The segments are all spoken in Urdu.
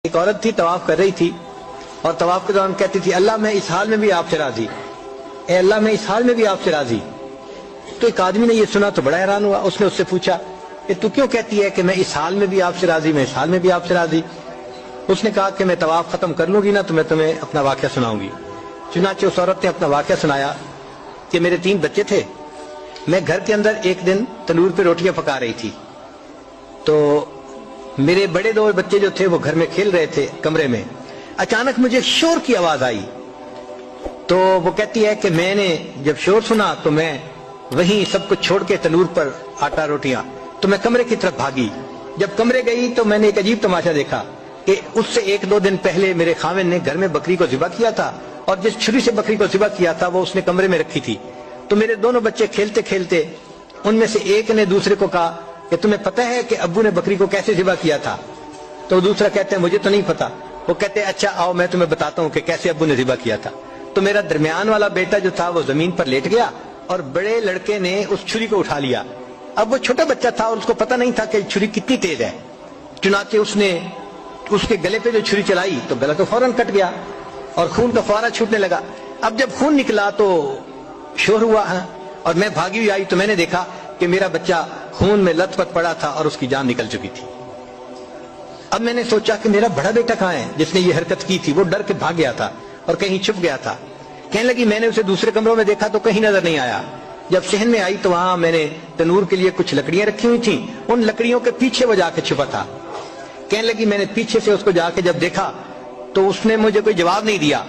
ایک عورت تھی طواف کر رہی تھی اور طواف کے دوران کہتی تھی اللہ میں اس حال میں بھی آپ سے راضی، اے اللہ میں اس حال میں بھی آپ سے راضی۔ تو ایک آدمی نے یہ سنا تو بڑا حیران ہوا، اس نے اس سے پوچھا کہ تو کیوں کہتی ہے کہ میں اس حال میں بھی آپ سے راضی، میں اس حال میں بھی آپ سے راضی؟ اس نے کہا کہ میں طواف ختم کر لوں گی نا تو میں تمہیں اپنا واقعہ سناؤں گی۔ چنانچہ اس عورت نے اپنا واقعہ سنایا کہ میرے 3 بچے تھے، میں گھر کے اندر ایک دن تنور پہ روٹیاں پکا رہی تھی، تو میرے بڑے 2 بچے جو تھے وہ گھر میں کھیل رہے تھے کمرے میں، اچانک مجھے شور کی آواز آئی۔ تو وہ کہتی ہے کہ میں نے جب شور سنا تو میں وہیں سب کچھ چھوڑ کے تنور پر آٹا روٹیاں تو میں کمرے کی طرف بھاگی۔ جب کمرے گئی تو میں نے ایک عجیب تماشا دیکھا کہ اس سے 1-2 دن پہلے میرے خاوند نے گھر میں بکری کو ذبح کیا تھا، اور جس چھری سے بکری کو ذبح کیا تھا وہ اس نے کمرے میں رکھی تھی۔ تو میرے دونوں بچے کھیلتے کھیلتے ان میں سے ایک نے دوسرے کو کہا کہ تمہیں پتہ ہے کہ ابو نے بکری کو کیسے ذبح کیا تھا؟ تو دوسرا کہتے ہیں مجھے تو نہیں پتا۔ وہ کہتے ہیں اچھا آؤ میں تمہیں بتاتا ہوں کہ کیسے ابو نے ذبح کیا تھا۔ تو میرا درمیان والا بیٹا جو تھا وہ زمین پر لیٹ گیا اور بڑے لڑکے نے اس چھری کو اٹھا لیا۔ اب وہ چھوٹا بچہ تھا اور اس کو پتہ نہیں تھا کہ چھری کتنی تیز ہے، چنانچہ اس نے اس کے گلے پہ جو چھری چلائی تو گلا تو فوراً کٹ گیا اور خون کا فوارہ چھوٹنے لگا۔ اب جب خون نکلا تو شور ہوا اور میں بھاگی ہوئی آئی تو میں نے دیکھا کہ میرا بچہ خون میں لت پت پڑا تھا اور اس کی جان نکل چکی تھی۔ اب میں نے سوچا کہ میرا بڑا بیٹا کہاں ہے جس نے یہ حرکت کی تھی؟ وہ ڈر کے بھاگ گیا تھا اور کہیں چھپ گیا تھا۔ کہنے لگی میں نے اسے دوسرے کمروں میں دیکھا تو کہیں نظر نہیں آیا۔ جب صحن میں آئی تو وہاں میں نے تنور کے لیے کچھ لکڑیاں رکھی ہوئی تھیں، ان لکڑیوں کے پیچھے وہ جا کے چھپا تھا۔ کہنے لگی میں نے پیچھے سے اس کو جا کے جب دیکھا تو اس نے مجھے کوئی جواب نہیں دیا۔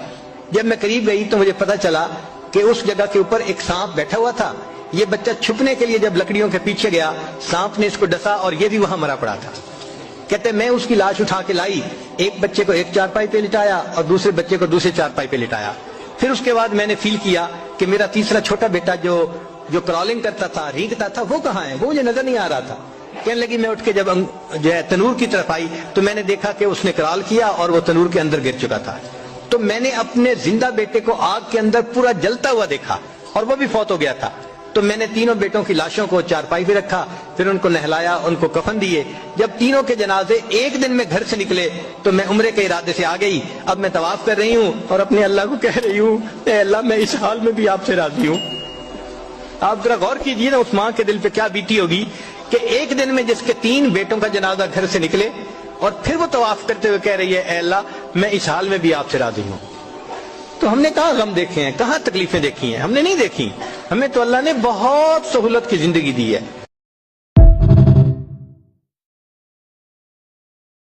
جب میں قریب گئی تو مجھے پتا چلا کہ اس جگہ کے اوپر ایک سانپ بیٹھا ہوا تھا۔ یہ بچہ چھپنے کے لیے جب لکڑیوں کے پیچھے گیا، سانپ نے اس کو ڈسا اور یہ بھی وہاں مرا پڑا تھا۔ کہتے میں اس کی لاش اٹھا کے لائی، ایک بچے کو ایک چارپائی پہ لٹایا اور دوسرے بچے کو دوسرے چارپائی پہ لٹایا۔ پھر اس کے بعد میں نے فیل کیا کہ میرا تیسرا چھوٹا بیٹا جو کرالنگ کرتا تھا، رینگتا تھا، وہ کہاں ہے؟ وہ مجھے نظر نہیں آ رہا تھا۔ کہنے لگی میں اٹھ کے جب جو ہے تنور کی طرف آئی تو میں نے دیکھا کہ اس نے کرال کیا اور وہ تنور کے اندر گر چکا تھا۔ تو میں نے اپنے زندہ بیٹے کو آگ کے اندر پورا جلتا ہوا دیکھا اور وہ بھی فوت ہو گیا تھا۔ تو میں نے تینوں بیٹوں کی لاشوں کو چارپائی پہ رکھا، پھر ان کو نہلایا، ان کو کفن دیے۔ جب تینوں کے جنازے ایک دن میں گھر سے نکلے تو میں عمرے کے ارادے سے آ گئی۔ اب میں طواف کر رہی ہوں اور اپنے اللہ کو کہہ رہی ہوں اے اللہ میں اس حال میں بھی آپ سے راضی ہوں۔ آپ ذرا غور کیجئے نا اس ماں کے دل پہ کیا بیتی ہوگی کہ ایک دن میں جس کے 3 بیٹوں کا جنازہ گھر سے نکلے اور پھر وہ طواف کرتے ہوئے کہہ رہی ہے اے اللہ میں اس حال میں بھی آپ سے راضی ہوں۔ تو ہم نے کہاں غم دیکھے ہیں، کہاں تکلیفیں دیکھی ہیں؟ ہم نے نہیں دیکھی۔ ہمیں تو اللہ نے بہت سہولت کی زندگی دی ہے۔